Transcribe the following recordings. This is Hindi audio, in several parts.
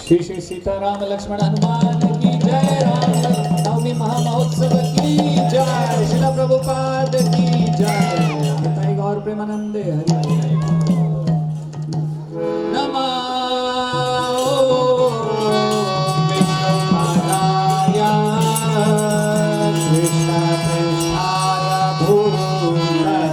श्री श्री सीताराम लक्ष्मण हनुमान की जय। राम नवमी महामहोत्सव की जय। श्रील प्रभुपाद प्रेमानंदे हरि हरि नमः विष्णुपादाय कृष्णपृष्ठाय भूतले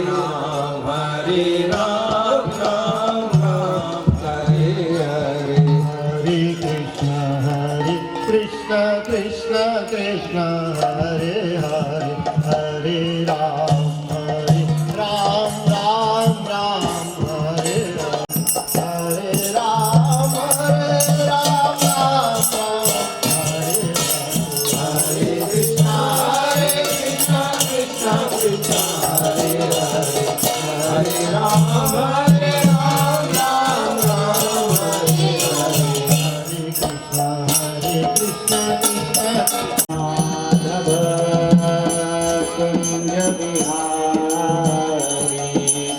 राम राम हरे हरे हरे कृष्ण कृष्ण कृष्ण हरे हरे हरे राम राम राम हरे हरे राम राम हरे हरे कृष्ण कृष्ण कृष्ण हरे हरे हरे राम राम राम हरे हरे हरे कृष्ण माधव कुंज बिहारी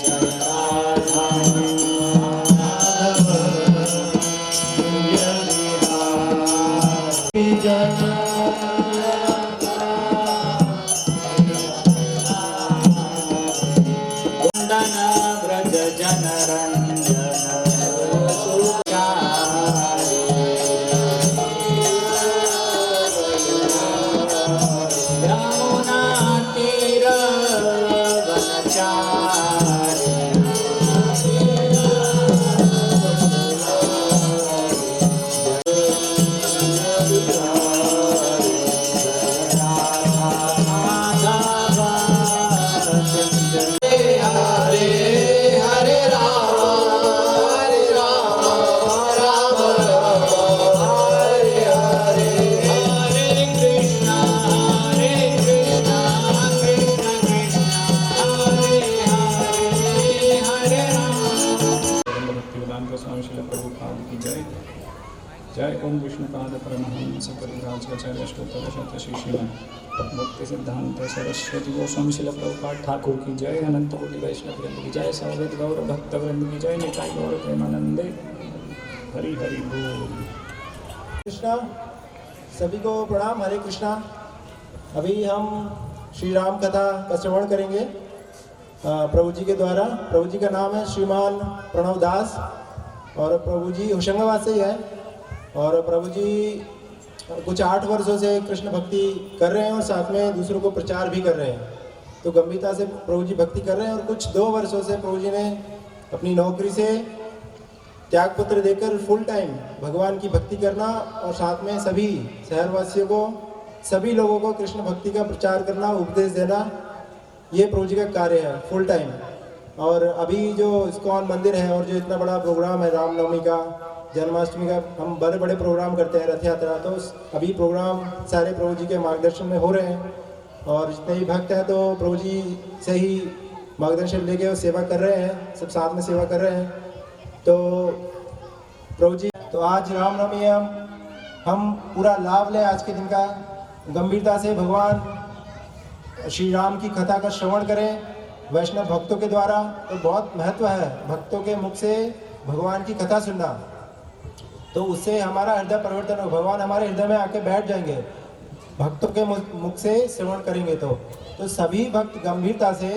जय राधा माधव कुंज बिहारी जय कुंदन व्रज जनरंजन सुचारी यमुना तीर वनचारी भक्तिवेदांत स्वामी श्रील प्रभुपाद की जय। जय ओम विष्णुपाद परमहंस परिव्राजकाचार्य अष्टोत्तर शत श्रीमन भक्ति सिद्धांत सरस्वती गोस्वामी श्रील प्रभुपाद ठाकुर की जय। अनंत कोटि वैष्णव वृंद की जय। समवेत गौर भक्त वृंद की जय। निताई गौर प्रेमानंदे हरि हरि बोल। कृष्णा सभी को प्रणाम। हरे कृष्णा। अभी हम श्री राम कथा का श्रवण करेंगे प्रभु जी के द्वारा। प्रभु जी का नाम है श्रीमान प्रणव दास और प्रभु जी होशंगाबाद से ही है। और प्रभु जी कुछ 8 वर्षों से कृष्ण भक्ति कर रहे हैं और साथ में दूसरों को प्रचार भी कर रहे हैं। तो गंभीरता से प्रभु जी भक्ति कर रहे हैं। और कुछ 2 वर्षों से प्रभु जी ने अपनी नौकरी से त्यागपत्र देकर फुल टाइम भगवान की भक्ति करना और साथ में सभी शहरवासियों को, सभी लोगों को कृष्ण भक्ति का प्रचार करना, उपदेश देना, ये प्रभु जी का कार्य है फुल टाइम। और अभी जो इस्कॉन मंदिर है और जो इतना बड़ा प्रोग्राम है रामनवमी का, जन्माष्टमी का, हम बड़े बड़े प्रोग्राम करते हैं, रथ यात्रा, तो अभी प्रोग्राम सारे प्रभु जी के मार्गदर्शन में हो रहे हैं। और जितने भी भक्त हैं तो प्रभु जी से ही मार्गदर्शन लेके वो सेवा कर रहे हैं, सब साथ में सेवा कर रहे हैं। तो प्रभु जी, तो आज रामनवमी है, हम पूरा लाभ लें आज के दिन का। गंभीरता से भगवान श्री राम की कथा का श्रवण करें वैष्णव भक्तों के द्वारा। तो बहुत महत्व है भक्तों के मुख से भगवान की कथा सुनना, तो उससे हमारा हृदय परिवर्तन हो, भगवान हमारे हृदय में आके बैठ जाएंगे भक्तों के मुख से श्रवण करेंगे। तो सभी भक्त गंभीरता से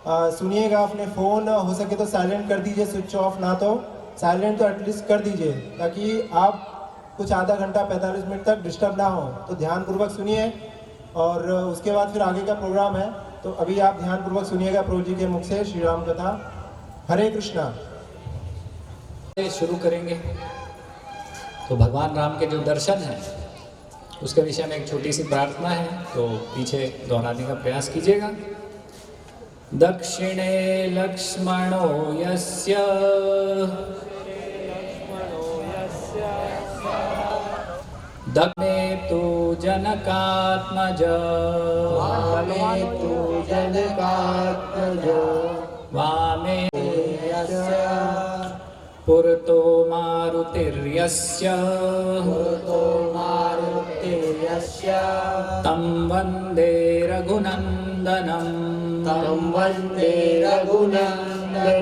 सुनिएगा। अपने फ़ोन हो सके तो साइलेंट कर दीजिए, स्विच ऑफ ना तो साइलेंट तो एटलीस्ट कर दीजिए, ताकि आप कुछ आधा घंटा 45 मिनट तक डिस्टर्ब ना हो। तो ध्यानपूर्वक सुनिए और उसके बाद फिर आगे का प्रोग्राम है। तो अभी आप ध्यानपूर्वक सुनिएगा प्रभु जी के मुख से श्री राम कथा। हरे कृष्णा। शुरू करेंगे तो भगवान राम के जो दर्शन हैं उसके विषय में एक छोटी सी प्रार्थना है, तो पीछे दोहराने का प्रयास कीजिएगा। दक्षिणे लक्ष्मणो यस्य दक्षिणे तु जनकात्मज वामे पुरतो मारुतिर्यस्य तं वन्दे रघुनन्दनं तं वन्दे रघुनन्दनम्।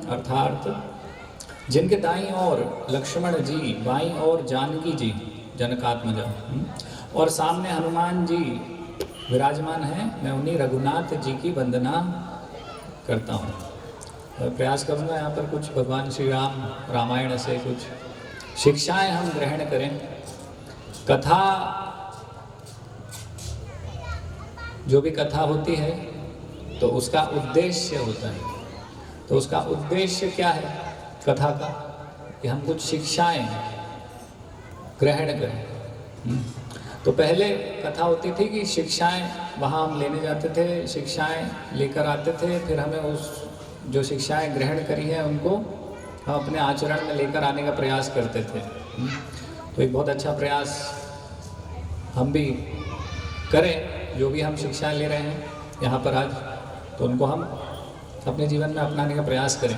अर्थात जिनके दाईं ओर लक्ष्मण जी, बाईं ओर जानकी जी जनकात्मज और सामने हनुमान जी विराजमान हैं, मैं उन्हीं रघुनाथ जी की वंदना करता हूँ। प्रयास करूँगा यहाँ पर कुछ भगवान श्री राम रामायण से कुछ शिक्षाएं हम ग्रहण करें कथा, जो भी कथा होती है तो उसका उद्देश्य होता है। तो उसका उद्देश्य क्या है कथा का? कि हम कुछ शिक्षाएं ग्रहण करें। तो पहले कथा होती थी कि शिक्षाएं वहाँ हम लेने जाते थे, शिक्षाएं लेकर आते थे, फिर हमें उस जो शिक्षाएं ग्रहण करी है उनको हम अपने आचरण में लेकर आने का प्रयास करते थे। तो एक बहुत अच्छा प्रयास हम भी करें, जो भी हम शिक्षाएं ले रहे हैं यहाँ पर आज, तो उनको हम अपने जीवन में अपनाने का प्रयास करें।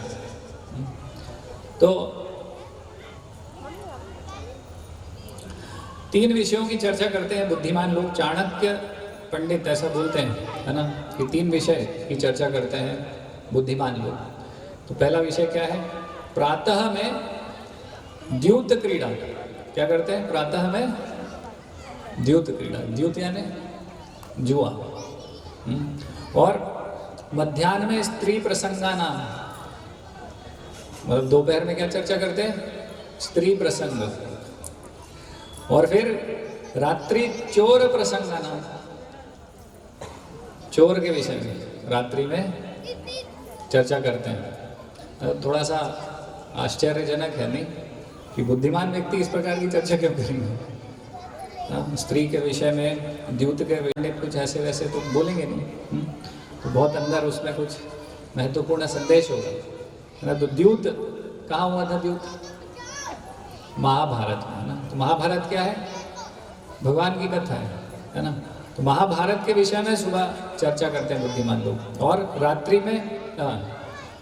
तो 3 विषयों की चर्चा करते हैं बुद्धिमान लोग। चाणक्य पंडित ऐसा बोलते हैं, है ना, कि 3 विषय की चर्चा करते हैं बुद्धिमान लोग। तो पहला विषय क्या है? प्रातः में द्यूत क्रीड़ा। क्या करते हैं? प्रातः में द्यूत क्रीड़ा। द्यूत यानी जुआ। और मध्याह्न में स्त्री प्रसंगानाम, मतलब दोपहर में क्या चर्चा करते हैं? स्त्री प्रसंग। और फिर रात्रि चोर प्रसंगानाम, चोर के विषय में रात्रि में चर्चा करते हैं। थोड़ा सा आश्चर्यजनक है नहीं कि बुद्धिमान व्यक्ति इस प्रकार की चर्चा क्यों करेंगे? स्त्री के विषय में, द्यूत के विषय में कुछ ऐसे वैसे तो बोलेंगे नहीं। तो बहुत अंदर उसमें कुछ महत्वपूर्ण संदेश होगा, है ना। तो द्यूत कहाँ हुआ था? द्यूत महाभारत में, है ना। तो महाभारत क्या है? भगवान की कथा है ना। तो महाभारत के विषय में सुबह चर्चा करते हैं बुद्धिमान लोग। और रात्रि में,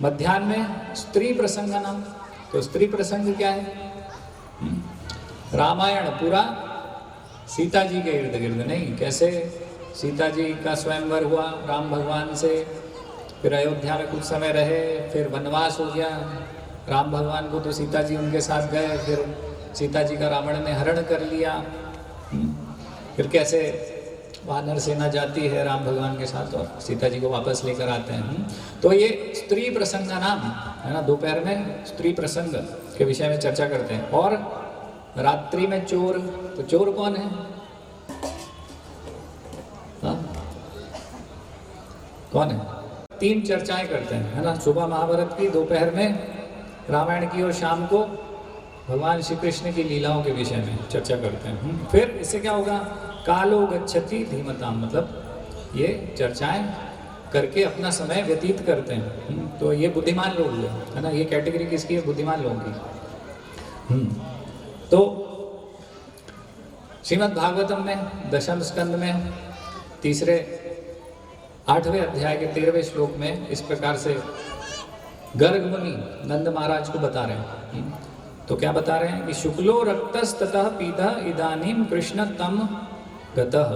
मध्याह्न में स्त्री प्रसंग नाम। तो स्त्री प्रसंग क्या है? रामायण पूरा सीता जी के इर्द गिर्द नहीं, कैसे सीता जी का स्वयंवर हुआ राम भगवान से, फिर अयोध्या में कुछ समय रहे, फिर वनवास हो गया राम भगवान को, तो सीता जी उनके साथ गए, फिर सीता जी का रावण ने हरण कर लिया। फिर कैसे वानर सेना जाती है राम भगवान के साथ और सीता जी को वापस लेकर आते हैं। तो ये स्त्री प्रसंग का नाम है ना। दोपहर में स्त्री प्रसंग के विषय में चर्चा करते हैं। और रात्रि में चोर। तो चोर कौन है? कौन है? 3 चर्चाएं करते हैं, है ना। सुबह महाभारत की, दोपहर में रामायण की, और शाम को भगवान श्री कृष्ण की लीलाओं के विषय में चर्चा करते हैं। फिर इससे क्या होगा? कालो गच्छति धीमताम, मतलब ये चर्चाएं करके अपना समय व्यतीत करते हैं। तो ये बुद्धिमान लोग हुए, है ना। ये कैटेगरी किसकी है? बुद्धिमान लोगों की। तो श्रीमद् भागवतम में 10वें स्कंद में 8वें अध्याय के 13वें श्लोक में इस प्रकार से गर्ग मुनि नंद महाराज को बता रहे हैं। तो क्या बता रहे हैं? कि शुक्लो रक्तस्ततः पीतः इदानीम कृष्ण तम गतः।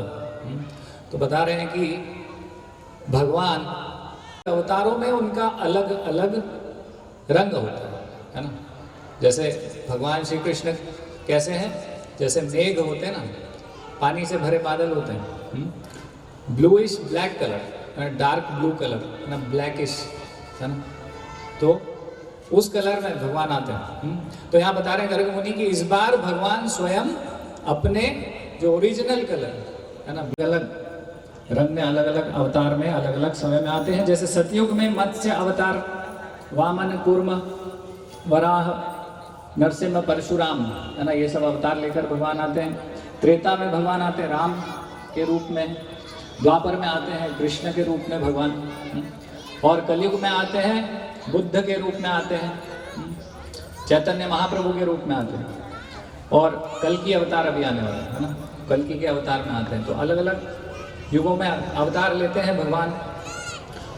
तो बता रहे हैं कि भगवान अवतारों में उनका अलग अलग रंग होता है ना। जैसे भगवान श्री कृष्ण कैसे हैं? जैसे मेघ होते हैं ना, पानी से भरे बादल होते हैं, bluish black colour, dark blue colour ना, ब्लैकिश, है ना। तो उस कलर में भगवान आते हैं। तो यहाँ बता रहे हैं गर्ग मुनि कि इस बार भगवान स्वयं अपने जो ओरिजिनल कलर है ना, अलग रंग में, अलग अलग अवतार में, अलग अलग समय में आते हैं। जैसे सतयुग में मत्स्य अवतार, वामन, कूर्म, वराह, नरसिंह, परशुराम, है ना, ये सब अवतार लेकर भगवान आते हैं। त्रेता में भगवान आते हैं राम के रूप में, द्वापर में आते हैं कृष्ण के रूप में भगवान, और कलयुग में आते हैं बुद्ध के रूप में आते हैं, चैतन्य महाप्रभु के रूप में आते हैं, और कल की अवतार अभी आने वाला है ना, कल की के अवतार में आते हैं। तो अलग अलग युगों में अवतार लेते हैं भगवान।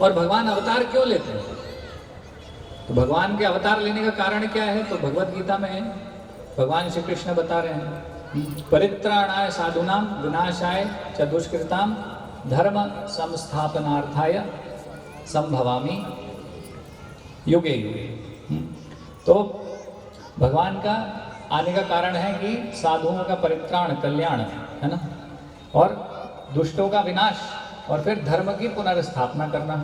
और भगवान अवतार क्यों लेते हैं? तो भगवान के अवतार लेने का कारण क्या है? तो भगवत गीता में भगवान श्री कृष्ण बता रहे हैं, परित्राणाय साधूनाम विनाशाय च दुष्कृताम धर्म संस्थापनार्थाय संभवामि युगे युगे। तो भगवान का आने का कारण है कि साधुओं का परित्राण, कल्याण, है ना, और दुष्टों का विनाश, और फिर धर्म की पुनर्स्थापना करना।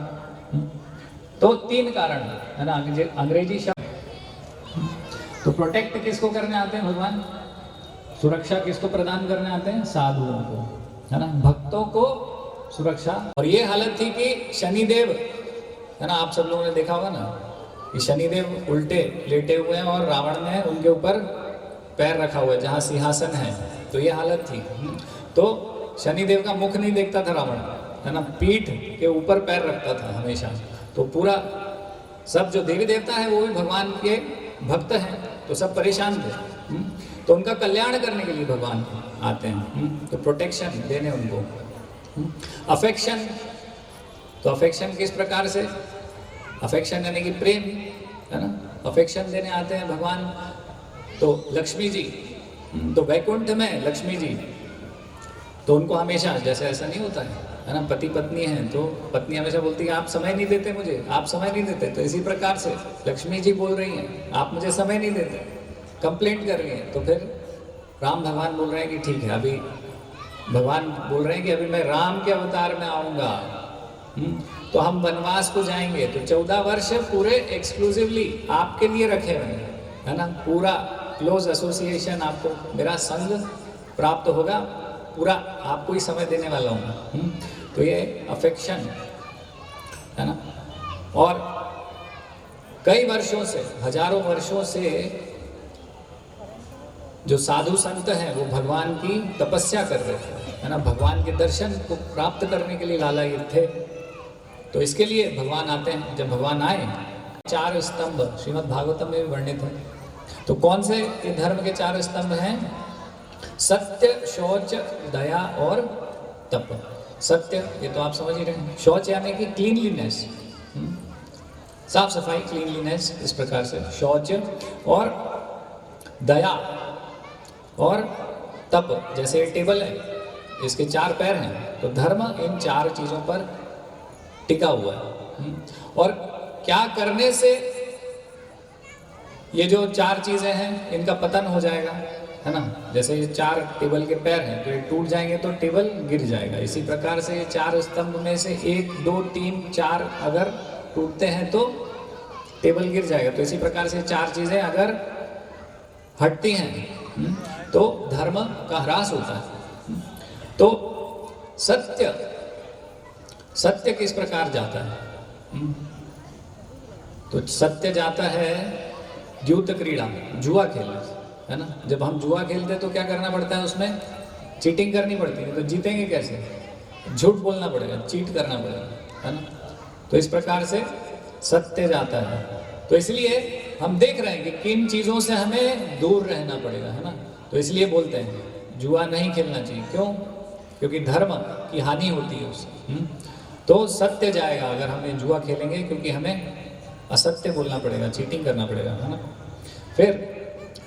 तो 3 कारण है ना, अंग्रेजी शब्द। तो प्रोटेक्ट किसको करने आते हैं भगवान? सुरक्षा किसको प्रदान करने आते हैं? साधुओं को, है ना, भक्तों को सुरक्षा। और ये हालत थी कि शनिदेव, है ना, आप सब लोगों ने देखा होगा ना कि शनिदेव उल्टे लेटे हुए हैं और रावण ने उनके ऊपर पैर रखा हुआ है जहाँ सिंहासन है। तो ये हालत थी। तो शनिदेव का मुख नहीं देखता था रावण, है ना, पीठ के ऊपर पैर रखता था हमेशा। तो पूरा सब जो देवी देवता है वो भी भगवान के भक्त हैं, तो सब परेशान थे। तो उनका कल्याण करने के लिए भगवान आते हैं, तो प्रोटेक्शन देने उनको। अफेक्शन, तो अफेक्शन किस प्रकार से? अफेक्शन यानी कि प्रेम, है ना, अफेक्शन देने आते हैं भगवान। तो लक्ष्मी जी, तो वैकुंठ में लक्ष्मी जी, तो उनको हमेशा, जैसे ऐसा नहीं होता है ना, पति पत्नी है तो पत्नी हमेशा बोलती है आप समय नहीं देते मुझे, आप समय नहीं देते। तो इसी प्रकार से लक्ष्मी जी बोल रही हैं आप मुझे समय नहीं देते, कंप्लेंट कर रही हैं। तो फिर राम भगवान बोल रहे हैं कि ठीक है, अभी भगवान बोल रहे हैं कि अभी मैं राम के अवतार में आऊँगा, तो हम वनवास को जाएंगे। तो 14 वर्ष पूरे एक्सक्लूसिवली आपके लिए रखे हुए हैं, है ना, पूरा क्लोज एसोसिएशन, आपको मेरा संग प्राप्त होगा, पूरा आपको ही समय देने वाला हूँ। तो ये अफेक्शन है ना। और कई वर्षों से, हजारों वर्षों से जो साधु संत हैं वो भगवान की तपस्या कर रहे थे, है ना, भगवान के दर्शन को प्राप्त करने के लिए लालायित थे। तो इसके लिए भगवान आते हैं। जब भगवान आए, 4 स्तंभ श्रीमद् भागवतम में भी वर्णित है। तो कौन से ये धर्म के 4 स्तंभ हैं? सत्य, शौच, दया और तप। सत्य, ये तो आप समझ ही रहे हैं। शौच यानी कि क्लीनलीनेस, साफ सफाई, क्लीनलीनेस, इस प्रकार से शौच। और दया और तप, जैसे टेबल है, इसके 4 पैर हैं, तो धर्म इन 4 चीजों पर टिका हुआ है। और क्या करने से ये जो 4 चीजें हैं इनका पतन हो जाएगा, है ना। जैसे ये 4 टेबल के पैर हैं, तो ये टूट जाएंगे तो टेबल गिर जाएगा। इसी प्रकार से ये 4 स्तंभ में से 1, 2, 3, 4 अगर टूटते हैं तो टेबल गिर जाएगा। तो इसी प्रकार से 4 चीजें अगर हटती हैं तो धर्म का ह्रास होता है। तो सत्य, सत्य किस प्रकार जाता है? तो सत्य जाता है द्यूत क्रीड़ा, जुआ खेलने, है ना। जब हम जुआ खेलते हैं तो क्या करना पड़ता है? उसमें चीटिंग करनी पड़ती है। तो जीतेंगे कैसे? झूठ बोलना पड़ेगा, चीट करना पड़ेगा, है ना। तो इस प्रकार से सत्य जाता है। तो इसलिए हम देख रहे हैं कि किन चीज़ों से हमें दूर रहना पड़ेगा, है ना। तो इसलिए बोलते हैं जुआ नहीं खेलना चाहिए। क्यों? क्योंकि धर्म की हानि होती है उससे। तो सत्य जाएगा अगर हम ये जुआ खेलेंगे, क्योंकि हमें असत्य बोलना पड़ेगा, चीटिंग करना पड़ेगा, है ना। फिर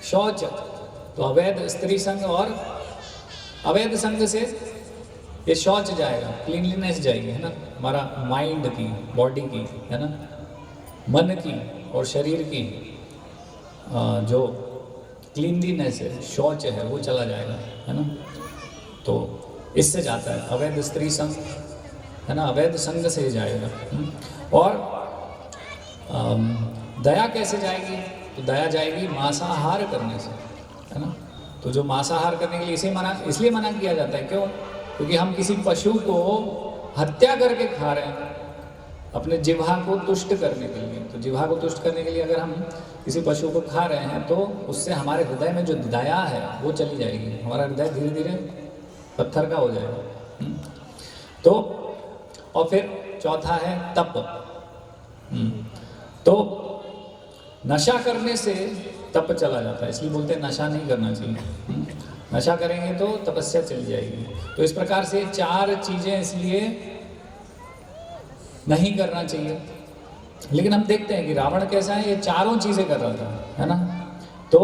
शौच, तो अवैध स्त्री संग, और अवैध संग से ये शौच जाएगा, क्लीनलीनेस जाएगी, है ना। हमारा माइंड की, बॉडी की, है ना, मन की और शरीर की जो क्लीनलीनेस है, शौच है, वो चला जाएगा, है ना। तो इससे जाता है अवैध स्त्री संग, है ना, अवैध संग से जाएगा। और दया कैसे जाएगी? तो दया जाएगी मांसाहार करने से, है ना। तो जो मांसाहार करने के लिए इसलिए मना किया जाता है। क्यों? क्योंकि हम किसी पशु को हत्या करके खा रहे हैं अपने जिह्वा को तुष्ट करने के लिए। तो जिह्वा को तुष्ट करने के लिए अगर हम किसी पशु को खा रहे हैं तो उससे हमारे हृदय में जो दया है वो चली जाएगी, हमारा हृदय धीरे धीरे पत्थर का हो जाएगा। तो और फिर चौथा है तप। तो नशा करने से तप चला जाता है, इसलिए बोलते हैं नशा नहीं करना चाहिए। नशा करेंगे तो तपस्या चली जाएगी। तो इस प्रकार से 4 चीजें इसलिए नहीं करना चाहिए। लेकिन हम देखते हैं कि रावण कैसा है, ये 4 चीजें कर रहा था, है ना। तो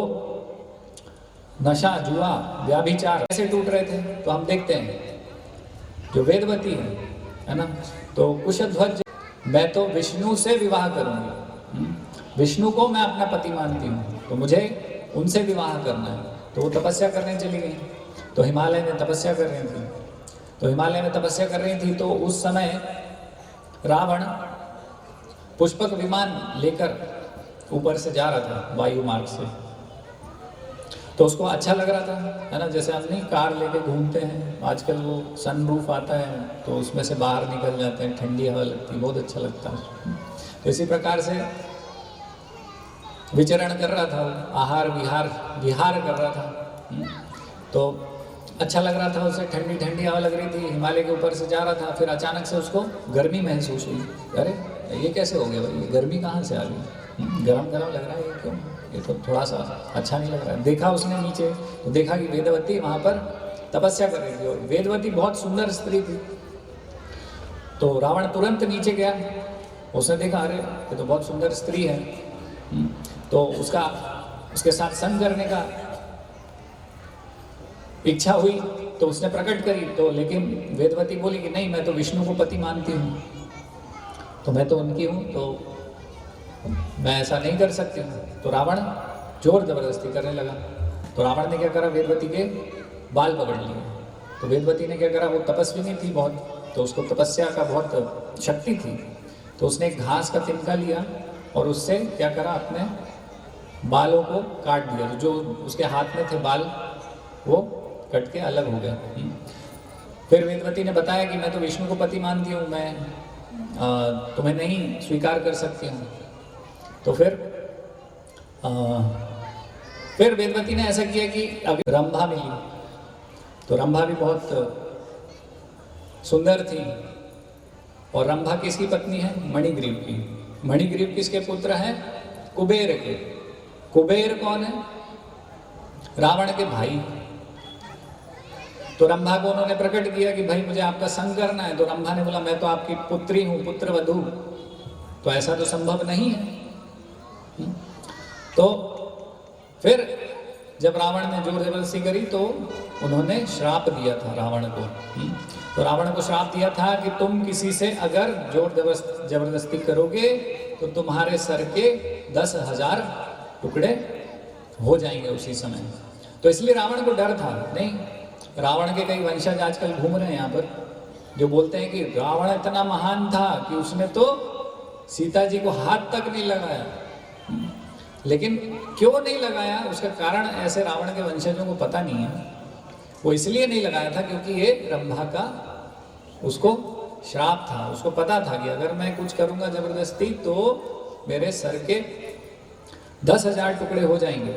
नशा, जुआ, व्याभिचार कैसे टूट रहे थे? तो हम देखते हैं जो वेदवती है ना, तो कुशध्वज, मैं तो विष्णु से विवाह करूंगी, विष्णु को मैं अपना पति मानती हूँ, तो मुझे उनसे विवाह करना है। तो वो तपस्या करने चली गई। तो हिमालय में तपस्या कर रही थी। तो हिमालय में तपस्या कर रही थी तो उस समय रावण पुष्पक विमान लेकर ऊपर से जा रहा था, वायु मार्ग से। तो उसको अच्छा लग रहा था, है ना। जैसे हम नहीं कार लेके घूमते हैं आजकल, वो सनरूफ आता है तो उसमें से बाहर निकल जाते हैं, ठंडी हवा लगती है, बहुत अच्छा लगता है। तो इसी प्रकार से विचरण कर रहा था, आहार विहार कर रहा था। तो अच्छा लग रहा था उसे, ठंडी ठंडी हवा लग रही थी, हिमालय के ऊपर से जा रहा था। फिर अचानक से उसको गर्मी महसूस हुई। अरे ये कैसे हो गया भाई, ये गर्मी कहाँ से आ गई, गरम गरम लग रहा है, ये क्यों, ये तो थोड़ा सा अच्छा नहीं लग रहा है। देखा उसने नीचे तो देखा कि वेदवती वहाँ पर तपस्या कर रही थी, और वेदवती बहुत सुंदर स्त्री थी। तो रावण तुरंत नीचे गया, उसने देखा अरे ये तो बहुत सुंदर स्त्री है। तो उसके साथ संग करने का इच्छा हुई तो उसने प्रकट करी। तो लेकिन वेदवती बोली कि नहीं, मैं तो विष्णु को पति मानती हूँ, तो मैं तो उनकी हूँ, तो मैं ऐसा नहीं कर सकती हूँ। तो रावण जोर जबरदस्ती करने लगा। तो रावण ने क्या करा, वेदवती के बाल पकड़ लिए। तो वेदवती ने क्या करा, वो तपस्विनी थी बहुत, तो उसको तपस्या का बहुत शक्ति थी। तो उसने एक घास का तिनका लिया और उससे क्या करा, अपने बालों को काट दिया। जो उसके हाथ में थे बाल वो कट के अलग हो गया। फिर वेदवती ने बताया कि मैं तो विष्णु को पति मानती हूँ, मैं तुम्हें नहीं स्वीकार कर सकती हूँ। तो फिर वेदवती ने ऐसा किया कि अगर रंभा मिली, तो रंभा भी बहुत सुंदर थी। और रंभा किसकी पत्नी है, मणिग्रीव की। मणिग्रीव किसके पुत्र हैं, कुबेर के। कुबेर कौन है, रावण के भाई। तो रंभा को उन्होंने प्रकट किया कि भाई मुझे आपका संग करना है। तो रंभा ने बोला मैं तो आपकी पुत्री हूँ, पुत्रवधू, तो ऐसा तो संभव नहीं है। तो फिर जब रावण ने जोर जबरदस्ती करी तो उन्होंने श्राप दिया था रावण को। तो रावण को श्राप दिया था कि तुम किसी से अगर जोर जबरदस्ती करोगे तो तुम्हारे सर के 10,000 टुकड़े हो जाएंगे उसी समय। तो इसलिए रावण को डर था। नहीं, रावण के कई वंशज आजकल घूम रहे हैं यहाँ पर, जो बोलते हैं कि रावण इतना महान था कि उसने तो सीता जी को हाथ तक नहीं लगाया। लेकिन क्यों नहीं लगाया, उसका कारण ऐसे रावण के वंशजों को पता नहीं है। वो इसलिए नहीं लगाया था क्योंकि ये रंभा का उसको श्राप था। उसको पता था कि अगर मैं कुछ करूँगा जबरदस्ती तो मेरे सर के 10,000 टुकड़े हो जाएंगे।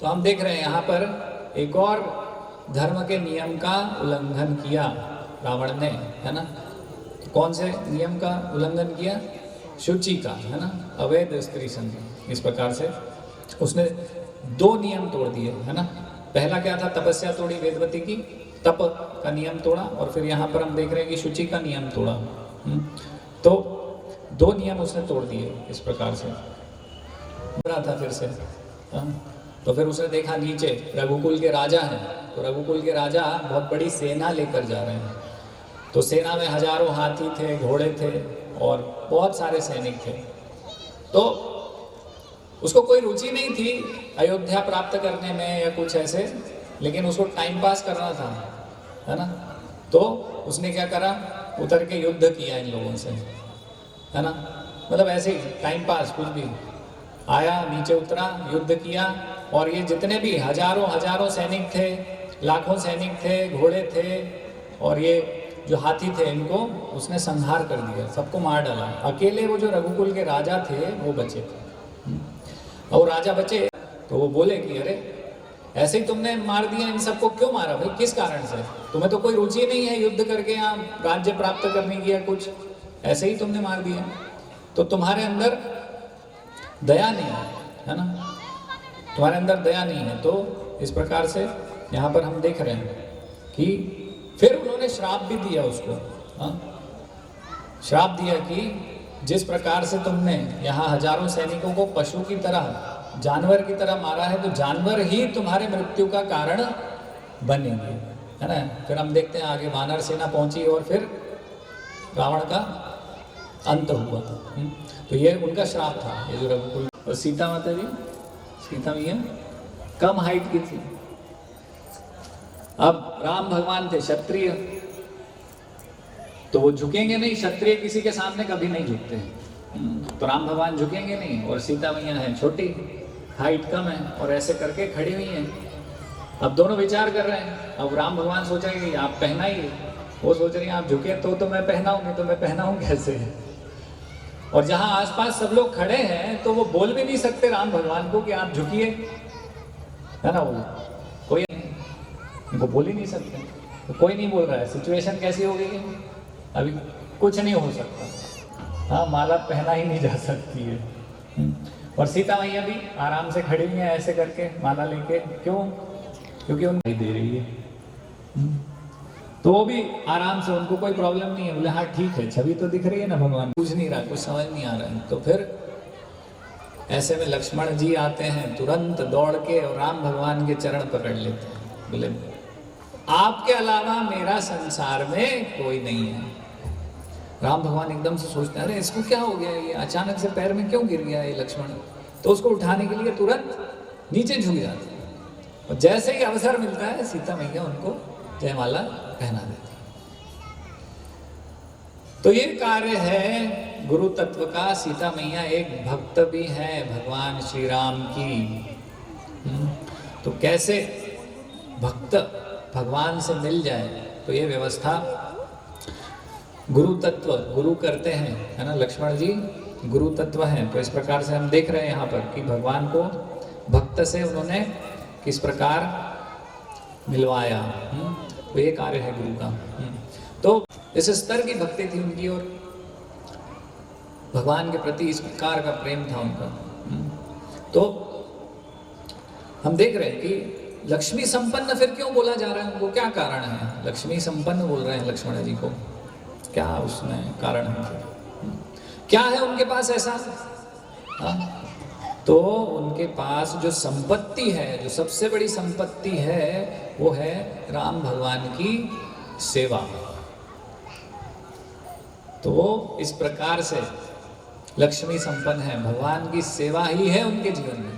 तो हम देख रहे हैं यहाँ पर एक और धर्म के नियम का उल्लंघन किया रावण ने, है ना। तो कौन से नियम का उल्लंघन किया, शुचि का, है ना, अवैध स्त्री संग। इस प्रकार से उसने 2 नियम तोड़ दिए, है ना। पहला क्या था, तपस्या तोड़ी वेदवती की, तप का नियम तोड़ा। और फिर यहाँ पर हम देख रहे हैं कि शुचि का नियम तोड़ा। तो 2 नियम उसने तोड़ दिए इस प्रकार से। रहा था फिर से, तो फिर उसने देखा नीचे रघुकुल के राजा हैं। तो रघुकुल के राजा बहुत बड़ी सेना लेकर जा रहे हैं। तो सेना में हजारों हाथी थे, घोड़े थे और बहुत सारे सैनिक थे। तो उसको कोई रुचि नहीं थी अयोध्या प्राप्त करने में या कुछ ऐसे, लेकिन उसको टाइम पास करना था, है ना। तो उसने क्या करा, उतर के युद्ध किया इन लोगों से, है ना। मतलब ऐसे ही टाइम पास, कुछ भी आया, नीचे उतरा, युद्ध किया। और ये जितने भी हजारों सैनिक थे, लाखों सैनिक थे, घोड़े थे और ये जो हाथी थे, इनको उसने संहार कर दिया, सबको मार डाला। अकेले वो जो रघुकुल के राजा थे वो बचे थे। और राजा बचे तो वो बोले कि अरे ऐसे ही तुमने मार दिया, इन सबको क्यों मारा भाई, किस कारण से, तुम्हें तो कोई रुचि नहीं है युद्ध करके यहाँ राज्य प्राप्त करने की या कुछ, ऐसे ही तुमने मार दिया, तो तुम्हारे अंदर दया नहीं है ना, तुम्हारे अंदर दया नहीं है। तो इस प्रकार से यहाँ पर हम देख रहे हैं कि फिर उन्होंने श्राप भी दिया उसको। श्राप दिया कि जिस प्रकार से तुमने यहाँ हजारों सैनिकों को पशु की तरह, जानवर की तरह मारा है, तो जानवर ही तुम्हारे मृत्यु का कारण बनेंगे, है ना। फिर हम देखते हैं आगे वानर सेना पहुंची और फिर रावण का अंत हुआ। तो ये उनका श्राप था, ये जो रघुकुल। और सीता माता जी, सीता मैया कम हाइट की थी। अब राम भगवान थे क्षत्रिय, तो वो झुकेंगे नहीं, क्षत्रिय किसी के सामने कभी नहीं झुकते हैं। तो राम भगवान झुकेंगे नहीं, और सीता मैया है छोटी, हाइट कम है और ऐसे करके खड़ी हुई हैं। अब दोनों विचार कर रहे हैं। अब राम भगवान सोचेंगे आप पहनाइए, वो सोच रही हैं आप झुके तो मैं पहनाऊंगी, तो मैं पहनाऊं कैसे। और जहां आसपास सब लोग खड़े हैं तो वो बोल भी नहीं सकते राम भगवान को कि आप झुकिए, है ना। वो कोई उनको बोल ही नहीं सकते, तो कोई नहीं बोल रहा है। सिचुएशन कैसी हो गई है, अभी कुछ नहीं हो सकता। हाँ, माला पहना ही नहीं जा सकती है। और सीता मैया भी आराम से खड़ी हुई है ऐसे करके माला लेके। क्यों? क्योंकि उनको दे रही है। तो वो भी आराम से, उनको कोई प्रॉब्लम नहीं है। बोले हाँ ठीक है, छवि तो दिख रही है ना भगवान, कुछ नहीं रहा, कुछ समझ नहीं आ रहा है। तो फिर ऐसे में लक्ष्मण जी आते हैं तुरंत दौड़ के और राम भगवान के चरण पकड़ लेते हैं। बोले आपके अलावा मेरा संसार में कोई नहीं है। राम भगवान एकदम से सोचते हैं अरे इसको क्या हो गया, ये अचानक से पैर में क्यों गिर गया ये लक्ष्मण। तो उसको उठाने के लिए तुरंत नीचे झुक जाते हैं। और जैसे ही अवसर मिलता है सीता मैया उनको जयमाला पहना देती। तो ये कार्य है गुरु तत्व का। सीता मैया एक भक्त भी है भगवान श्री राम की। तो कैसे भक्त भगवान से मिल जाए, तो ये व्यवस्था गुरु तत्व गुरु करते हैं, है ना। लक्ष्मण जी गुरु तत्व हैं। तो इस प्रकार से हम देख रहे हैं यहाँ पर कि भगवान को भक्त से उन्होंने किस प्रकार मिलवाया। तो ये कार्य है गुरु का। तो इस स्तर की भक्ति थी उनकी और भगवान के प्रति इस प्रकार का प्रेम था उनका। तो हम देख रहे हैं कि लक्ष्मी संपन्न फिर क्यों बोला जा रहा है उनको, क्या कारण है? लक्ष्मी संपन्न बोल रहे हैं लक्ष्मण जी को, क्या उसमें कारण है? क्या है उनके पास ऐसा? तो उनके पास जो संपत्ति है, जो सबसे बड़ी संपत्ति है, वो है राम भगवान की सेवा। तो इस प्रकार से लक्ष्मी संपन्न है, भगवान की सेवा ही है उनके जीवन में,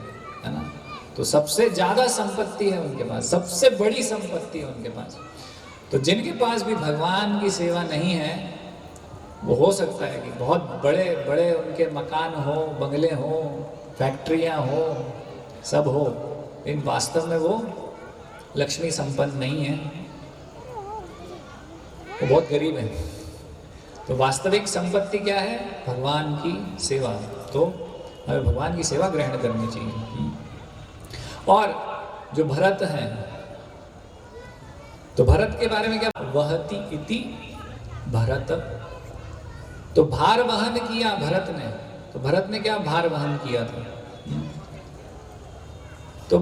है ना। तो सबसे ज्यादा संपत्ति है उनके पास, सबसे बड़ी संपत्ति है उनके पास। तो जिनके पास भी भगवान की सेवा नहीं है, वो हो सकता है कि बहुत बड़े बड़े उनके मकान हो, बंगले हो, फैक्ट्रियां हो, सब हो, लेकिन वास्तव में वो लक्ष्मी संपन्न नहीं है, वो बहुत गरीब है। तो वास्तविक संपत्ति क्या है? भगवान की सेवा। तो हमें भगवान की सेवा ग्रहण करनी चाहिए। और जो भरत हैं, तो भरत के बारे में क्या? वहति इति भरत। तो भार वहन किया भरत ने। तो भरत ने क्या भार वहन किया था? तो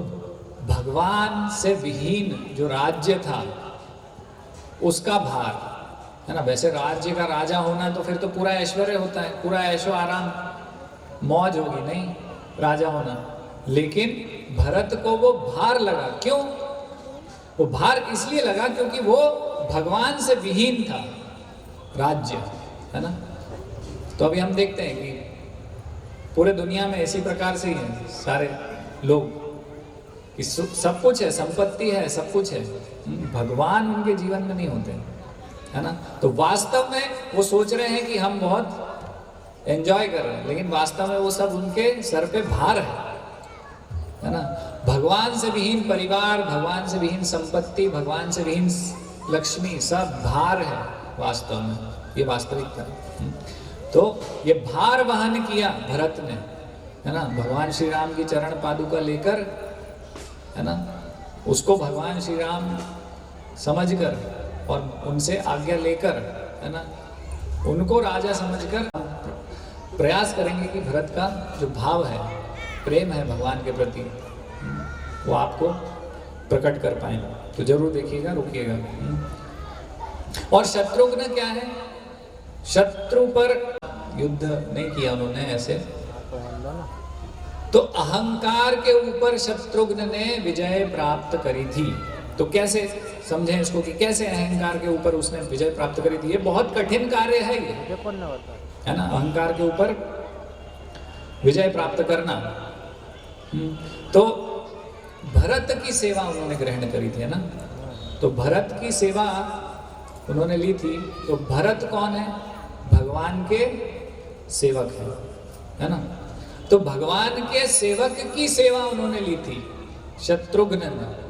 भगवान से विहीन जो राज्य था उसका भार, है ना। वैसे राज्य का राजा होना तो फिर तो पूरा ऐश्वर्य होता है, पूरा ऐशो आराम मौज होगी, नहीं राजा होना। लेकिन भरत को वो भार लगा। क्यों? वो भार इसलिए लगा क्योंकि वो भगवान से विहीन था राज्य, है ना। तो अभी हम देखते हैं कि पूरे दुनिया में इसी प्रकार से ही है सारे लोग कि सब कुछ है, संपत्ति है, सब कुछ है, भगवान उनके जीवन में नहीं होते, है ना। तो वास्तव में वो सोच रहे हैं कि हम बहुत एंजॉय कर रहे हैं, लेकिन वास्तव में वो सब उनके सर पे भार है ना। भगवान से विहीन परिवार, भगवान से विहीन संपत्ति, भगवान से विहीन लक्ष्मी, सब भार है वास्तव में। ये वास्तविकता है। तो ये भार वहन किया भरत ने, है ना। भगवान श्री राम की चरण पादुका लेकर, है ना, उसको भगवान श्री राम समझकर और उनसे आज्ञा लेकर, है ना, उनको राजा समझकर प्रयास करेंगे कि भरत का जो भाव है, प्रेम है भगवान के प्रति, वो आपको प्रकट कर पाए। तो जरूर देखिएगा, रुकिएगा। और शत्रुघ्न क्या है? शत्रु पर युद्ध नहीं किया उन्होंने ऐसे। तो अहंकार के ऊपर शत्रुघ्न ने विजय प्राप्त करी थी। तो कैसे समझें इसको कि कैसे अहंकार के ऊपर उसने विजय प्राप्त करी थी? ये बहुत कठिन कार्य है ये, है ना, अहंकार के ऊपर विजय प्राप्त करना। तो भरत की सेवा उन्होंने ग्रहण करी थी, है ना। तो भरत की सेवा उन्होंने ली थी। तो भरत कौन है? भगवान के सेवक है ना। तो भगवान के सेवक की सेवा उन्होंने ली थी शत्रुघ्न ने।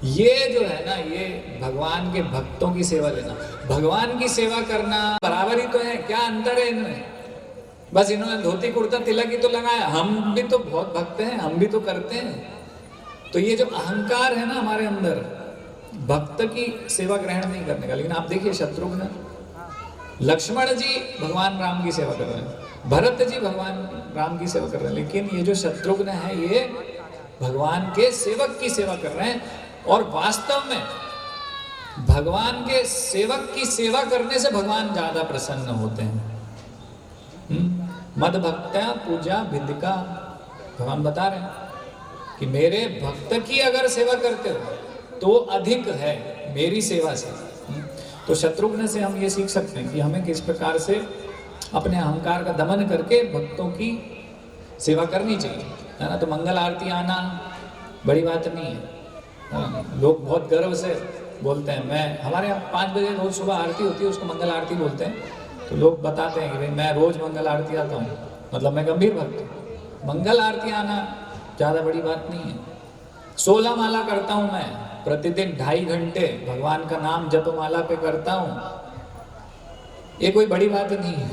ये जो है ना, ये भगवान के भक्तों की सेवा लेना, भगवान की सेवा करना बराबर ही तो है। क्या अंतर है इनमें? बस इन्होंने धोती कुर्ता तिलक ही तो लगाया, हम भी तो बहुत भक्त हैं, हम भी तो करते हैं। तो ये जो अहंकार है ना हमारे अंदर, भक्त की सेवा ग्रहण नहीं करने का। लेकिन आप देखिए शत्रुघ्न, लक्ष्मण जी भगवान राम की सेवा कर रहे हैं, भरत जी भगवान राम की सेवा कर रहे हैं, लेकिन ये जो शत्रुघ्न है ये भगवान के सेवक की सेवा कर रहे हैं। और वास्तव में भगवान के सेवक की सेवा करने से भगवान ज्यादा प्रसन्न होते हैं। मद भक्त्या पूजा विधिका, भगवान बता रहे हैं कि मेरे भक्त की अगर सेवा करते हो तो अधिक है मेरी सेवा से। तो शत्रुघ्न से हम ये सीख सकते हैं कि हमें किस प्रकार से अपने अहंकार का दमन करके भक्तों की सेवा करनी चाहिए, है ना। तो मंगल आरती आना बड़ी बात नहीं है। लोग बहुत गर्व से बोलते हैं, मैं हमारे यहाँ 5 बजे रोज सुबह आरती होती है, उसको मंगल आरती बोलते हैं। तो लोग बताते हैं कि भाई मैं रोज मंगल आरती आता हूँ, मतलब मैं गंभीर भक्त हूँ। मंगल आरती आना ज़्यादा बड़ी बात नहीं है। 16 माला करता हूँ मैं प्रतिदिन, 2.5 घंटे भगवान का नाम जपमाला पे करता हूँ, ये कोई बड़ी बात नहीं है।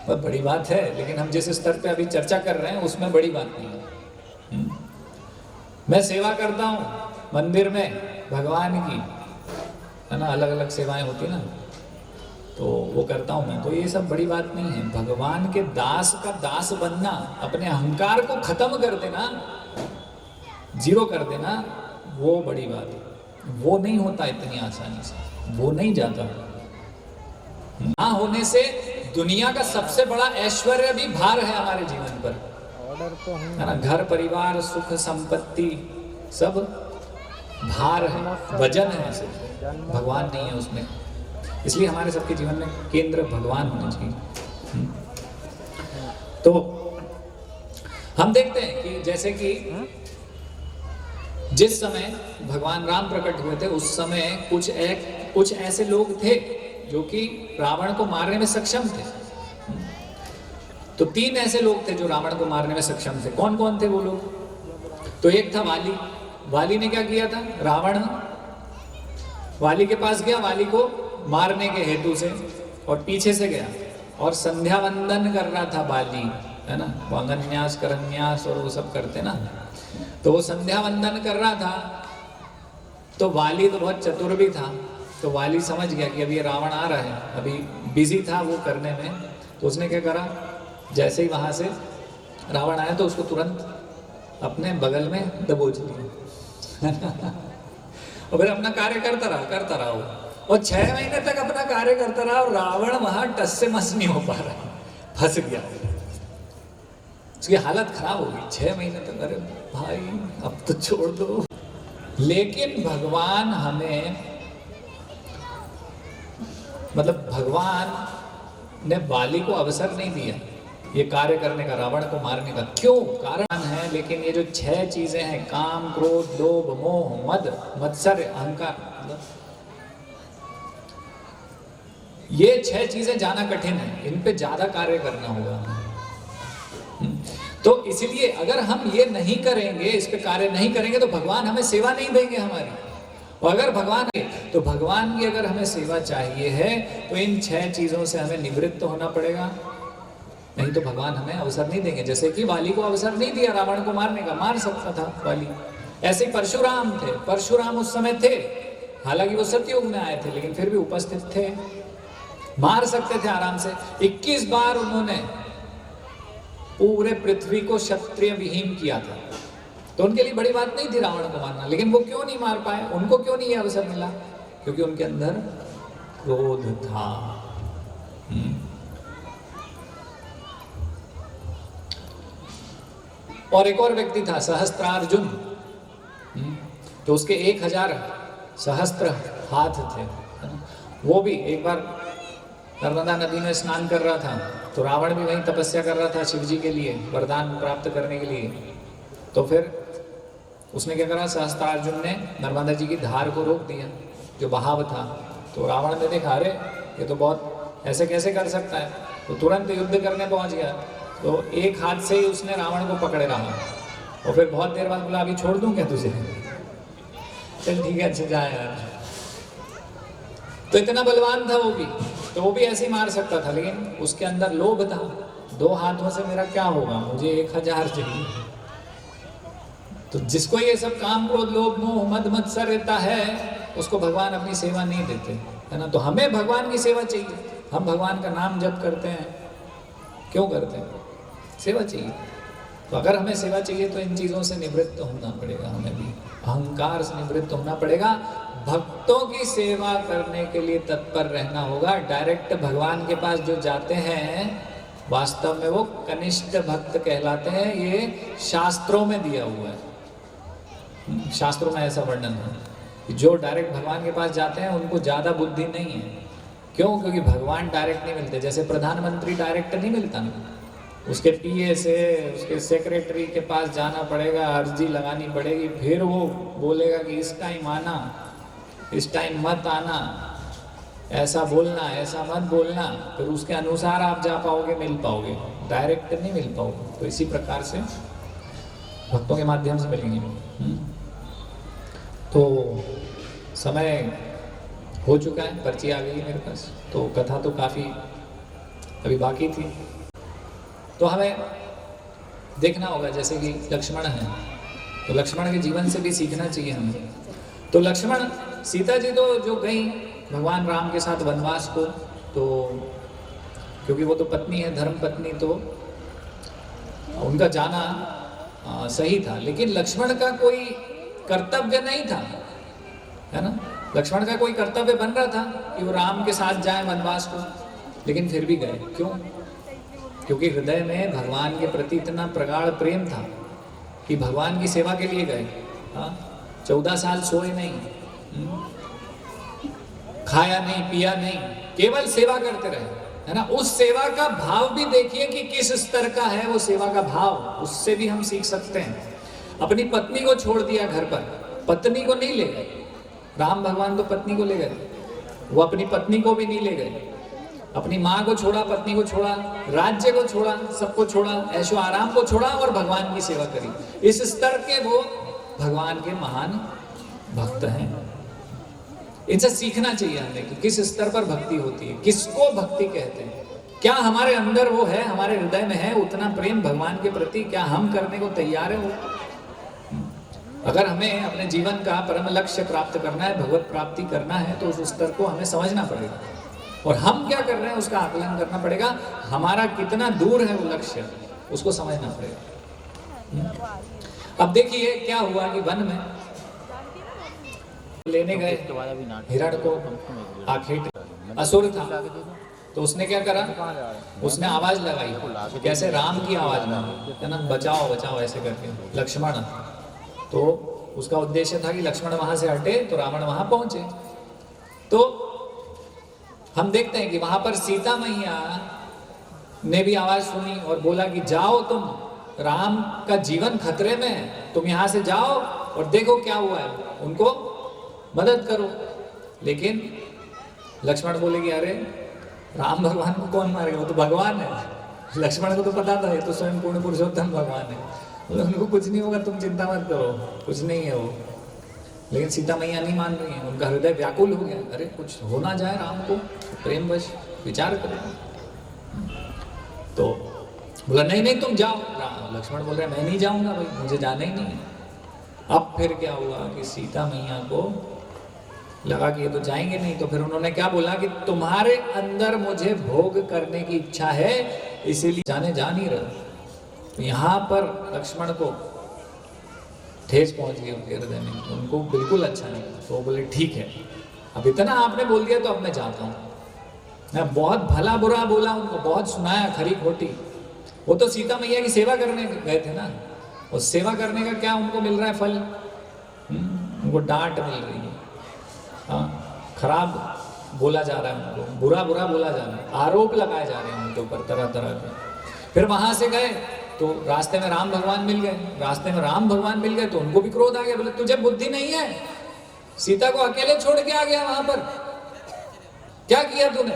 बहुत बड़ी बात है, लेकिन हम जिस स्तर पे अभी चर्चा कर रहे हैं उसमें बड़ी बात नहीं है। मैं सेवा करता हूँ मंदिर में भगवान की, है ना, अलग अलग सेवाएं होती ना, तो वो करता हूँ मैं, तो ये सब बड़ी बात नहीं है। भगवान के दास का दास बनना, अपने अहंकार को खत्म कर देना, जीरो कर देना, वो बड़ी बात है। वो नहीं होता इतनी आसानी से, वो नहीं जाता। ना होने से दुनिया का सबसे बड़ा ऐश्वर्य भी भार है हमारे जीवन पर, है ना। घर परिवार सुख संपत्ति सब भार है, वजन है, सिर्फ भगवान नहीं है उसमें। इसलिए हमारे सबके जीवन में केंद्र भगवान होना चाहिए। तो हम देखते हैं कि जैसे कि जिस समय भगवान राम प्रकट हुए थे उस समय कुछ ऐसे लोग थे जो कि रावण को मारने में सक्षम थे। तो 3 ऐसे लोग थे जो रावण को मारने में सक्षम थे। कौन कौन थे वो लोग? तो एक था वाली। वाली ने क्या किया था? रावण वाली के पास गया, वाली को मारने के हेतु से, और पीछे से गया और संध्या वंदन कर रहा था वाली, है ना। वांगन्यास करन्यास और वो सब करते ना, तो वो संध्या वंदन कर रहा था। तो वाली तो बहुत चतुर भी था, तो वाली समझ गया कि अभी ये रावण आ रहा है, अभी बिजी था वो करने में। तो उसने क्या करा, जैसे ही वहां से रावण आया तो उसको तुरंत अपने बगल में दबोच लिया और फिर अपना कार्य करता रहा वो, और 6 महीने तक अपना कार्य करता रहा, और रावण वहां टस से मस नहीं हो पा रहा, फंस गया। उसकी हालत खराब हो गई 6 महीने तक। अरे भाई अब तो छोड़ दो। लेकिन भगवान हमें, मतलब भगवान ने वाली को अवसर नहीं दिया ये कार्य करने का, रावण को मारने का। क्यों? कारण है, लेकिन ये जो 6 चीजें हैं, काम क्रोध लोभ मोह मद मत्सर अहंकार, ये 6 चीजें जाना कठिन है, इन पे ज्यादा कार्य करना होगा। तो इसलिए अगर हम ये नहीं करेंगे, इस पे कार्य नहीं करेंगे, तो भगवान हमें सेवा नहीं देंगे हमारी। और अगर भगवान है तो भगवान की अगर हमें सेवा चाहिए है तो इन 6 चीजों से हमें निवृत्त होना पड़ेगा, नहीं तो भगवान हमें अवसर नहीं देंगे। जैसे कि वाली को अवसर नहीं दिया रावण को मारने का, मार सकता था वाली। ऐसे ही परशुराम थे, परशुराम उस समय थे, हालांकि वो सतयुग में आए थे, लेकिन फिर भी उपस्थित थे, मार सकते थे आराम से। 21 बार उन्होंने पूरे पृथ्वी को क्षत्रिय विहीन किया था, तो उनके लिए बड़ी बात नहीं थी रावण को मारना। लेकिन वो क्यों नहीं मार पाए, उनको क्यों नहीं ये अवसर मिला? क्योंकि उनके अंदर क्रोध था। और एक और व्यक्ति था सहस्त्रार्जुन, तो उसके 1000 सहस्त्र हाथ थे। वो भी एक बार नर्मदा नदी में स्नान कर रहा था, तो रावण भी वहीं तपस्या कर रहा था शिव जी के लिए, वरदान प्राप्त करने के लिए। तो फिर उसने क्या करा, सहस्त्रार्जुन ने नर्मदा जी की धार को रोक दिया, जो बहाव था। तो रावण ने देखा, अरे ये तो बहुत ऐसे कैसे कर सकता है, तो तुरंत युद्ध करने पहुंच गया। तो एक हाथ से ही उसने रावण को पकड़े रहा और फिर बहुत देर बाद बोला अभी छोड़ दूं क्या तुझे? चल ठीक है, अच्छा जा यार। तो इतना बलवान था वो भी, तो वो भी ऐसे ही मार सकता था, लेकिन उसके अंदर लोभ था। 2 हाथों से मेरा क्या होगा, मुझे 1000 चाहिए। तो जिसको ये सब काम क्रोध लोभ मोह मद मत्सर रहता है, उसको भगवान अपनी सेवा नहीं देते, है ना। तो हमें भगवान की सेवा चाहिए। हम भगवान का नाम जप करते हैं, क्यों करते हैं? सेवा चाहिए। तो अगर हमें सेवा चाहिए तो इन चीज़ों से निवृत्त होना पड़ेगा, हमें भी अहंकार से निवृत्त होना पड़ेगा। भक्तों की सेवा करने के लिए तत्पर रहना होगा। डायरेक्ट भगवान के पास जो जाते हैं, वास्तव में वो कनिष्ठ भक्त कहलाते हैं। ये शास्त्रों में दिया हुआ है, शास्त्रों में ऐसा वर्णन है कि जो डायरेक्ट भगवान के पास जाते हैं उनको ज़्यादा बुद्धि नहीं है। क्यों? क्योंकि भगवान डायरेक्ट नहीं मिलते। जैसे प्रधानमंत्री डायरेक्ट नहीं मिलता ना, उसके पीए से, उसके सेक्रेटरी के पास जाना पड़ेगा, अर्जी लगानी पड़ेगी, फिर वो बोलेगा कि इस टाइम आना, इस टाइम मत आना, ऐसा बोलना, ऐसा मत बोलना, फिर उसके अनुसार आप जा पाओगे, मिल पाओगे। डायरेक्ट नहीं मिल पाओगे। तो इसी प्रकार से भक्तों के माध्यम से मिलेंगे। तो समय हो चुका है, पर्ची आ गई मेरे पास। तो कथा तो काफ़ी अभी बाकी थी, तो हमें देखना होगा। जैसे कि लक्ष्मण है, तो लक्ष्मण के जीवन से भी सीखना चाहिए हमें। तो लक्ष्मण, सीता जी तो जो गई भगवान राम के साथ वनवास को, तो क्योंकि वो तो पत्नी है, धर्म पत्नी, तो उनका जाना सही था। लेकिन लक्ष्मण का कोई कर्तव्य नहीं था, है ना। लक्ष्मण का कोई कर्तव्य बन रहा था कि वो राम के साथ जाए वनवास को, लेकिन फिर भी गए। क्यों? क्योंकि हृदय में भगवान के प्रति इतना प्रगाढ़ प्रेम था कि भगवान की सेवा के लिए गए। हाँ, 14 साल सोए नहीं, खाया नहीं, पिया नहीं, केवल सेवा करते रहे, है ना। उस सेवा का भाव भी देखिए कि किस स्तर का है वो सेवा का भाव, उससे भी हम सीख सकते हैं। अपनी पत्नी को छोड़ दिया घर पर, पत्नी को नहीं ले गए। राम भगवान तो पत्नी को ले गए, वो अपनी पत्नी को भी नहीं ले गए। अपनी माँ को छोड़ा, पत्नी को छोड़ा, राज्य को छोड़ा, सबको छोड़ा, ऐशो आराम को छोड़ा और भगवान की सेवा करी। इस स्तर के वो भगवान के महान भक्त हैं। इनसे सीखना चाहिए हमें कि किस स्तर पर भक्ति होती है, किसको भक्ति कहते हैं। क्या हमारे अंदर वो है, हमारे हृदय में है उतना प्रेम भगवान के प्रति? क्या हम करने को तैयार है वो? अगर हमें अपने जीवन का परम लक्ष्य प्राप्त करना है, भगवत प्राप्ति करना है, तो उस स्तर को हमें समझना पड़ेगा और हम क्या कर रहे हैं उसका आकलन करना पड़ेगा। हमारा कितना दूर है वो लक्ष्य, उसको समझना पड़ेगा। अब देखिए क्या हुआ कि वन में लेने गए हिरण को, आखेट असुर था, तो उसने क्या करा, उसने आवाज लगाई। कैसे? राम की आवाज में, है ना, बचाओ बचाओ ऐसे करके लक्ष्मण। तो उसका उद्देश्य था कि लक्ष्मण वहां से हटे तो रावण वहां पहुंचे। तो हम देखते हैं कि वहां पर सीता मैया ने भी आवाज सुनी और बोला कि जाओ तुम, राम का जीवन खतरे में है, तुम यहां से जाओ और देखो क्या हुआ है, उनको मदद करो। लेकिन लक्ष्मण बोले कि अरे राम भगवान को कौन मारेगा, वो तो भगवान है। लक्ष्मण को तो पता था ये तो स्वयं पूर्ण पुरुषोत्तम भगवान है, उनको कुछ नहीं होगा, तुम चिंता मत करो, कुछ नहीं है वो। लेकिन सीता मैया नहीं मान रही है, उनका हृदय व्याकुल हो गया। अरे कुछ हो ना जाए राम को, प्रेमवश विचार करें। तो बोला नहीं नहीं तुम जाओ। लक्ष्मण बोल रहे मैं नहीं जाऊंगा भाई, मुझे जाना ही नहीं है। अब फिर क्या हुआ कि सीता मैया को लगा कि ये तो जाएंगे नहीं, तो फिर उन्होंने क्या बोला कि तुम्हारे अंदर मुझे भोग करने की इच्छा है, इसीलिए जाने जा नहीं रहा। तो यहाँ पर लक्ष्मण को ठेस पहुंच गई उनके हृदय में, उनको बिल्कुल अच्छा नहीं लगा। तो वो बोले ठीक है, अब इतना आपने बोल दिया तो अब मैं जाता हूँ। मैं बहुत भला बुरा बोला उनको, बहुत सुनाया खरी खोटी। वो तो सीता मैया की सेवा करने गए थे ना, और सेवा करने का क्या उनको मिल रहा है फल? उनको डांट मिल रही है, हाँ, खराब बोला जा रहा है उनको, बुरा बुरा बोला जा रहा है, आरोप लगाए जा रहे हैं उनके ऊपर तरह तरह के। फिर वहां से गए तो रास्ते में राम भगवान मिल गए। रास्ते में राम भगवान मिल गए तो उनको भी क्रोध आ गया। बोले तुझे बुद्धि नहीं है, सीता को अकेले छोड़ के आ गया वहां पर, क्या किया तूने?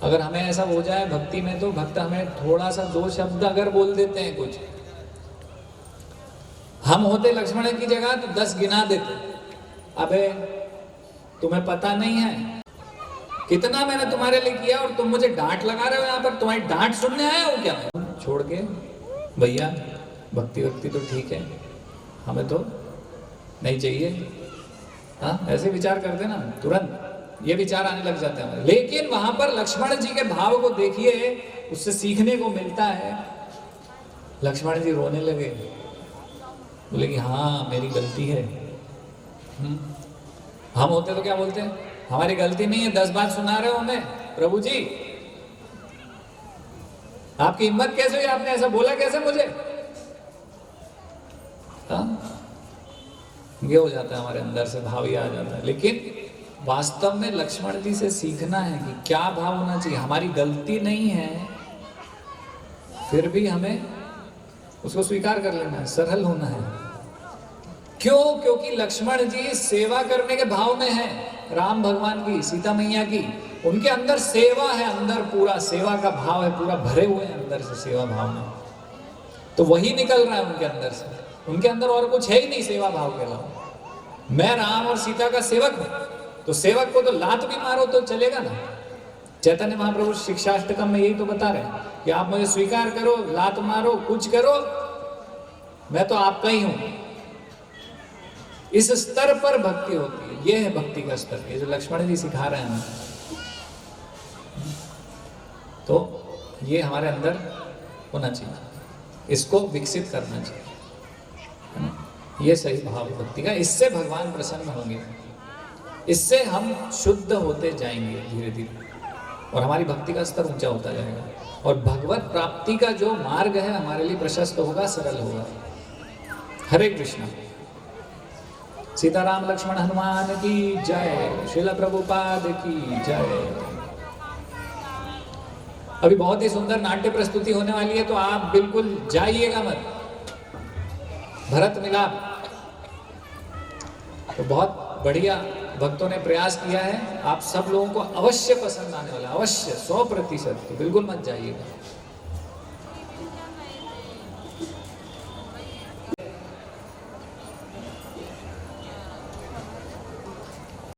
अगर हमें ऐसा हो जाए भक्ति में तो भक्त हमें थोड़ा सा 2 शब्द अगर बोल देते हैं कुछ, हम होते लक्ष्मण की जगह तो 10 गिना देते। अबे तुम्हें पता नहीं है कितना मैंने तुम्हारे लिए किया और तुम मुझे डांट लगा रहे हो यहाँ पर, तुम्हारी डांट सुनने आया हूँ क्या मैं? छोड़ के भैया भक्ति तो ठीक है, हमें तो नहीं चाहिए। हाँ, ऐसे विचार करते ना, तुरंत ये विचार आने लग जाते हैं। लेकिन वहां पर लक्ष्मण जी के भाव को देखिए, उससे सीखने को मिलता है। लक्ष्मण जी रोने लगे, बोले कि हाँ मेरी गलती है। हम होते तो क्या बोलते हैं, हमारी गलती नहीं है, 10 बात सुना रहे हो हमें, प्रभु जी आपकी हिम्मत कैसे हुई, आपने ऐसा बोला कैसे मुझे? ये हो जाता है हमारे अंदर से, भाव ये आ जाता है। लेकिन वास्तव में लक्ष्मण जी से सीखना है कि क्या भाव होना चाहिए। हमारी गलती नहीं है, फिर भी हमें उसको स्वीकार कर लेना है, सरल होना है। क्यों? क्योंकि लक्ष्मण जी सेवा करने के भाव में है, राम भगवान की, सीता मैया की। उनके अंदर सेवा है, अंदर पूरा सेवा का भाव है, पूरा भरे हुए हैं अंदर से सेवा भाव में। तो वही निकल रहा है उनके अंदर से, उनके अंदर और कुछ है ही नहीं सेवा भाव के अलावा। मैं राम और सीता का सेवक हूं, तो सेवक को तो लात भी मारो तो चलेगा ना। चैतन्य महाप्रभु शिक्षाष्टकम में यही तो बता रहे हैं कि आप मुझे स्वीकार करो, लात मारो, कुछ करो, मैं तो आपका ही हूं। इस स्तर पर भक्ति होती है, यह है भक्ति का स्तर, ये जो लक्ष्मण जी सिखा रहे हैं हमें। तो ये हमारे अंदर होना चाहिए, इसको विकसित करना चाहिए। ये सही भाव भक्ति का, इससे भगवान प्रसन्न होंगे, इससे हम शुद्ध होते जाएंगे धीरे धीरे, और हमारी भक्ति का स्तर ऊंचा होता जाएगा, और भगवत प्राप्ति का जो मार्ग है हमारे लिए प्रशस्त होगा, सरल होगा। हरे कृष्णा। सीताराम लक्ष्मण हनुमान की जय, श्रील प्रभुपाद की जय। अभी बहुत ही सुंदर नाट्य प्रस्तुति होने वाली है, तो आप बिल्कुल जाइएगा मत। भरत मिलाप तो बहुत बढ़िया भक्तों ने प्रयास किया है, आप सब लोगों को अवश्य पसंद आने वाला, अवश्य 100%, तो बिल्कुल मत जाइएगा।